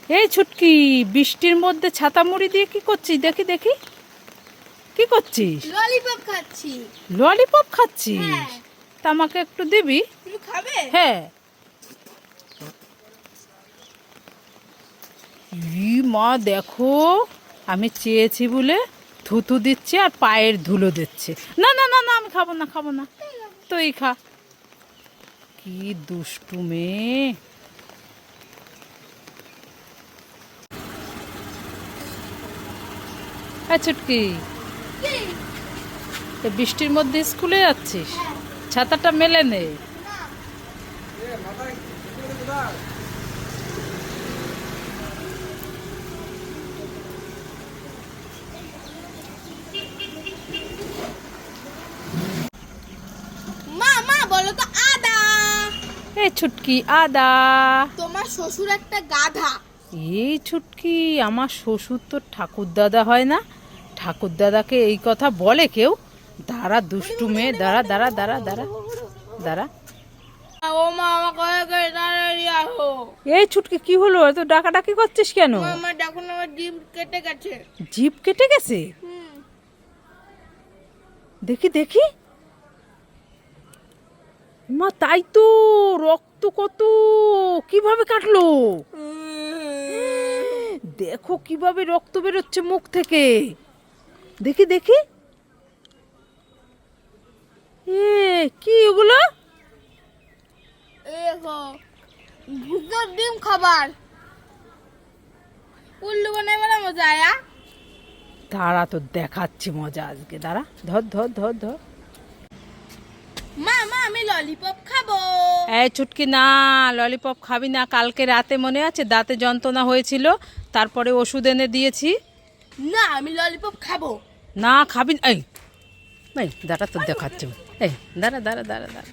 এই ছুটকি, বৃষ্টির মধ্যে ছাতা মুড়ি দিয়ে কি করছিস? দেখি দেখি, কি করছিস? ললিপপ খাচ্ছি। ললিপপ খাচ্ছিস? হ্যাঁ। তা আমাকে একটু দিবি? তুমি খাবে? হ্যাঁ। ই মা, দেখো, আমি চেয়েছি বলে থুতু দিচ্ছে আর পায়ের ধুলো দিচ্ছে। না না না না, আমি খাবো না, খাবো না। তুই খা। কি দুষ্টু মেয়ে। হ্যাঁ ছুটকি, কি? এই বৃষ্টির মধ্যে স্কুলে যাচ্ছিস? হ্যাঁ। ছাতাটা মেলে নে। না। মা মা বলো তো আদা। এই ছুটকি, আদা। তোমার শ্বশুর একটা গাধা। এই ছুটকি, আমার শ্বশুর তো ঠাকুর দাদা হয় না? ঠাকুর দাদাকে এই কথা বলে কেউ? দাঁড়া দুষ্টু মেয়ে, দাঁড়া দাঁড়া দাঁড়া দাঁড়া দাঁড়া। ও মা আমাকে তাড়াতাড়ি আসো। এই ছুটকি, কি হলো? এত ডাকাডাকি করছিস কেন? আমার দেখুন আমার জিভ কেটে গেছে। জিভ কেটে গেছে? দেখি দেখি। মা, তাই তো, রক্ত কত! কিভাবে কাটলো? দেখো কিভাবে রক্ত বেরোচ্ছে মুখ থেকে। দেখি দেখি। এ কি ওগুলো? দেখো ভুজোর ডিম খাবার। উল্লু বানাই বলে মজা আয়া। দাঁড়া, তো দেখাচ্ছি মজা আজকে, দাঁড়া। ধর ধর ধর ধর। মা মা আমি ললিপপ খাবো। এই ছুটকি, না, ললিপপ খাবি না। কালকে রাতে মনে আছে দাঁতে যন্ত্রণা হয়েছিল, তারপরে ওষুধ এনে দিয়েছি। না আমি ললিপপ খাবো। না খাবি না। এই, দাঁড়া, তো দেখাচ্ছি। এই দাঁড়া দাঁড়া দাঁড়া দাঁড়া।